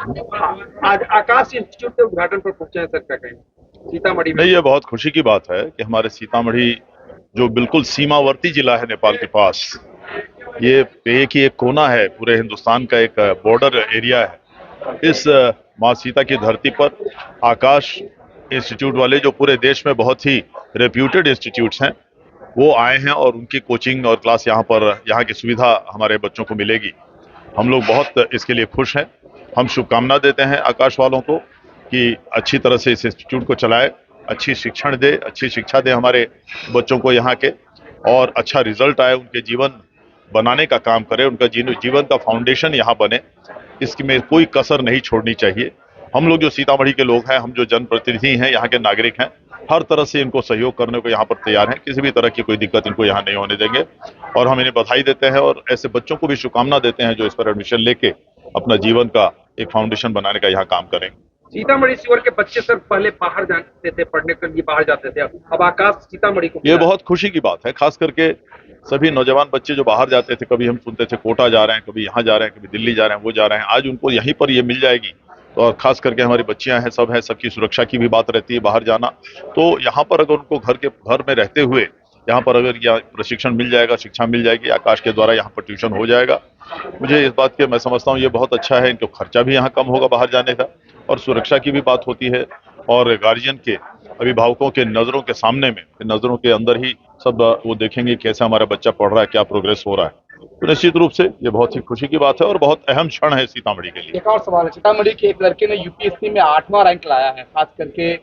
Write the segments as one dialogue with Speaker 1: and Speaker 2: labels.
Speaker 1: आज आकाश इंस्टीट्यूट के उद्घाटन पर पहुंचे हैं सर, क्या कहेंगे सीतामढ़ी में?
Speaker 2: नहीं, ये बहुत खुशी की बात है कि हमारे सीतामढ़ी जो बिल्कुल सीमावर्ती जिला है नेपाल के पास, ये एक ही एक कोना है, पूरे हिंदुस्तान का एक बॉर्डर एरिया है। इस माँ सीता की धरती पर आकाश इंस्टीट्यूट वाले, जो पूरे देश में बहुत ही रेप्यूटेड इंस्टीट्यूट्स हैं, वो आए हैं और उनकी कोचिंग और क्लास यहाँ की सुविधा हमारे बच्चों को मिलेगी। हम लोग बहुत इसके लिए खुश हैं। हम शुभकामना देते हैं आकाश वालों को कि अच्छी तरह से इस इंस्टीट्यूट को चलाए, अच्छी शिक्षण दे, अच्छी शिक्षा दे हमारे बच्चों को यहाँ के, और अच्छा रिजल्ट आए, उनके जीवन बनाने का काम करे, उनका जीवन का फाउंडेशन यहाँ बने, इसमें कोई कसर नहीं छोड़नी चाहिए। हम लोग जो सीतामढ़ी के लोग हैं, हम जो जनप्रतिनिधि हैं, यहाँ के नागरिक हैं, हर तरह से इनको सहयोग करने को यहाँ पर तैयार हैं। किसी भी तरह की कोई दिक्कत इनको यहाँ नहीं होने देंगे, और हम इन्हें बधाई देते हैं और ऐसे बच्चों को भी शुभकामना देते हैं जो इस पर एडमिशन लेके अपना जीवन का एक फाउंडेशन बनाने का यहाँ काम करें।
Speaker 1: सीतामढ़ी शिवर के बच्चे सर पहले बाहर जाते थे, पढ़ने के लिए बाहर जाते थे, अब आकाश सीतामढ़ी को
Speaker 2: ये बहुत खुशी की बात है, खास करके सभी नौजवान बच्चे जो बाहर जाते थे, कभी हम सुनते थे कोटा जा रहे हैं, कभी यहाँ जा रहे हैं, कभी दिल्ली जा रहे हैं, वो जा रहे हैं, आज उनको यहीं पर ये मिल जाएगी। तो और खास करके हमारी बच्चियां हैं, सब हैं, सबकी सुरक्षा की भी बात रहती है बाहर जाना। तो यहाँ पर अगर उनको घर में रहते हुए यहाँ पर अगर यह प्रशिक्षण मिल जाएगा, शिक्षा मिल जाएगी, आकाश के द्वारा यहाँ पर ट्यूशन हो जाएगा, मुझे इस बात के, मैं समझता हूँ ये बहुत अच्छा है। इनको खर्चा भी यहाँ कम होगा बाहर जाने का, और सुरक्षा की भी बात होती है, और गार्जियन के, अभिभावकों के नजरों के सामने में, नजरों के अंदर ही सब वो देखेंगे कैसे हमारा बच्चा पढ़ रहा है, क्या प्रोग्रेस हो रहा है। तो निश्चित रूप से ये बहुत ही खुशी की बात है और बहुत अहम क्षण है सीतामढ़ी के लिए।
Speaker 1: एक और सवाल है, सीतामढ़ी के एक लड़के ने यूपीएससी में 8वां रैंक लाया है, खास करके,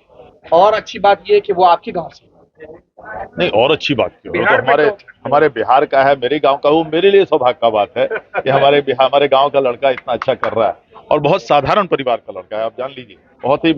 Speaker 1: और अच्छी बात यह है कि वो आपके गांव से।
Speaker 2: नहीं, और अच्छी बात क्यों, वो तो
Speaker 1: बिहार में
Speaker 2: हमारे बिहार का है, मेरे गांव का, वो मेरे लिए सौभाग्य का बात है कि हमारे गांव का लड़का इतना अच्छा कर रहा है, और बहुत साधारण परिवार का लड़का है। आप जान लीजिए, बहुत ही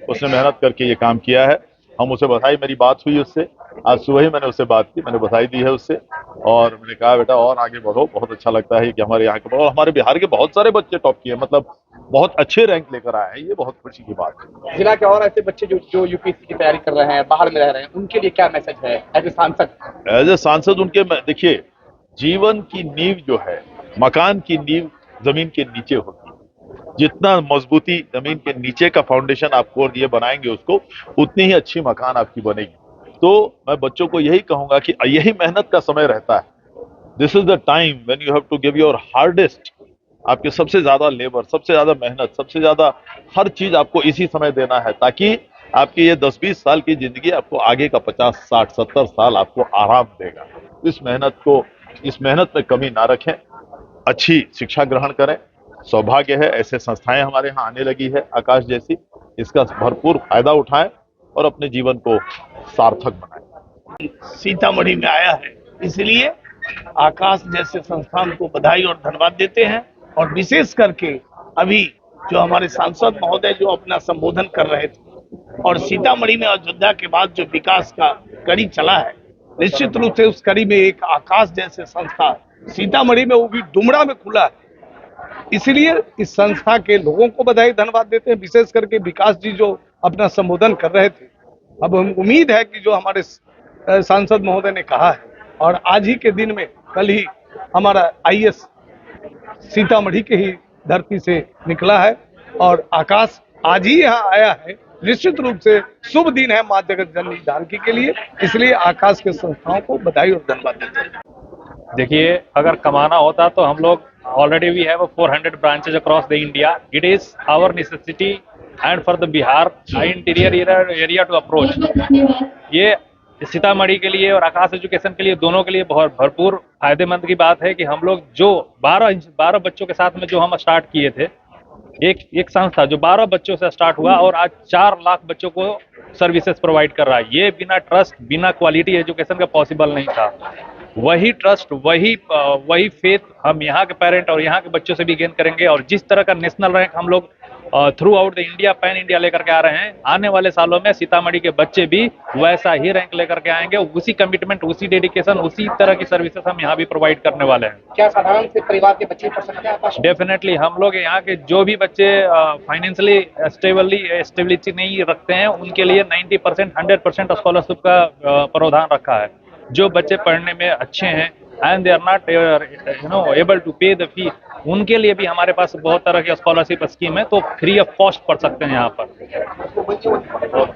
Speaker 2: उसने मेहनत करके ये काम किया है। हम उसे बधाई, मेरी बात हुई उससे, आज सुबह ही मैंने उससे बात की, मैंने बधाई दी है उससे, और मैंने कहा बेटा और आगे बढ़ो। बहुत अच्छा लगता है कि हमारे यहाँ के और हमारे बिहार के बहुत सारे बच्चे टॉप किए, मतलब बहुत अच्छे रैंक लेकर आए हैं, ये बहुत खुशी की बात है।
Speaker 1: जिला के और ऐसे बच्चे जो यूपीएससी की तैयारी कर रहे हैं, बाहर में रह रहे हैं, उनके लिए क्या मैसेज है एज ए सांसद?
Speaker 2: एज ए सांसद उनके, देखिए, जीवन की नींव जो है, मकान की नींव जमीन के नीचे होती है। जितना मजबूती जमीन के नीचे का फाउंडेशन आप कोर दिए बनाएंगे उसको, उतनी ही अच्छी मकान आपकी बनेगी। तो मैं बच्चों को यही कहूंगा कि यही मेहनत का समय रहता है। This is the time when you have to give your hardest, आपके सबसे ज्यादा लेबर, सबसे ज्यादा मेहनत, सबसे ज्यादा हर चीज आपको इसी समय देना है, ताकि आपकी ये 10-20 साल की जिंदगी आपको आगे का 50-60-70 साल आपको आराम देगा। इस मेहनत में कमी ना रखें, अच्छी शिक्षा ग्रहण करें। सौभाग्य है, ऐसे संस्थाएं हमारे यहाँ आने लगी है आकाश जैसी, इसका भरपूर फायदा उठाएं और अपने जीवन को सार्थक बनाएं।
Speaker 3: सीतामढ़ी में आया है, इसलिए आकाश जैसे संस्थान को बधाई और धन्यवाद देते हैं। और विशेष करके अभी जो हमारे सांसद महोदय जो अपना संबोधन कर रहे थे, और सीतामढ़ी में अयोध्या के बाद जो विकास का कड़ी चला है, निश्चित रूप से उस कड़ी में एक आकाश जैसे संस्था सीतामढ़ी में, वो भी डुमरा में खुला है, इसलिए इस संस्था के लोगों को बधाई धन्यवाद देते हैं। विशेष करके विकास जी जो अपना संबोधन कर रहे थे, अब हम उम्मीद है कि जो हमारे सांसद महोदय ने कहा है, और आज ही के दिन में, कल ही हमारा आईएएस सीतामढ़ी के ही धरती से निकला है, और आकाश आज ही यहाँ आया है। निश्चित रूप से शुभ दिन है माँ जगत जननी जानकी के लिए, इसलिए आकाश के संस्थाओं को बधाई और धन्यवाद देते हैं।
Speaker 4: देखिए, अगर कमाना होता तो हम लोग already we have 400 branches across the India. It is our necessity and for the Bihar interior area to approach. ये सीतामढ़ी के लिए और आकाश एजुकेशन के लिए, दोनों के लिए बहुत भरपूर फायदेमंद की बात है कि हम लोग जो 12 बच्चों के साथ में जो हम स्टार्ट किए थे, एक संस्था जो 12 बच्चों से स्टार्ट हुआ और आज 4 लाख बच्चों को सर्विसेज प्रोवाइड कर रहा है। ये बिना ट्रस्ट, बिना क्वालिटी एजुकेशन का पॉसिबल नहीं था। वही ट्रस्ट, वही फेथ हम यहाँ के पेरेंट और यहाँ के बच्चों से भी गेन करेंगे, और जिस तरह का नेशनल रैंक हम लोग through out the India, pan India लेकर के आ रहे हैं, आने वाले सालों में सीतामढ़ी के बच्चे भी वैसा ही रैंक लेकर के आएंगे। उसी कमिटमेंट, उसी डेडिकेशन, उसी तरह की सर्विसेज हम यहाँ भी प्रोवाइड करने वाले हैं।
Speaker 1: क्या साधारण से परिवार के बच्चे पढ़ सकते हैं?
Speaker 4: डेफिनेटली हम लोग यहाँ के जो भी बच्चे फाइनेंशियली स्टेबिलिटी नहीं रखते हैं, उनके लिए 90%, 100% स्कॉलरशिप का प्रावधान रखा है। जो बच्चे पढ़ने में अच्छे हैं, and they are not able to pay the fee, उनके लिए भी हमारे पास बहुत तरह की स्कॉलरशिप स्कीम है, तो फ्री ऑफ कॉस्ट पढ़ सकते हैं यहाँ पर।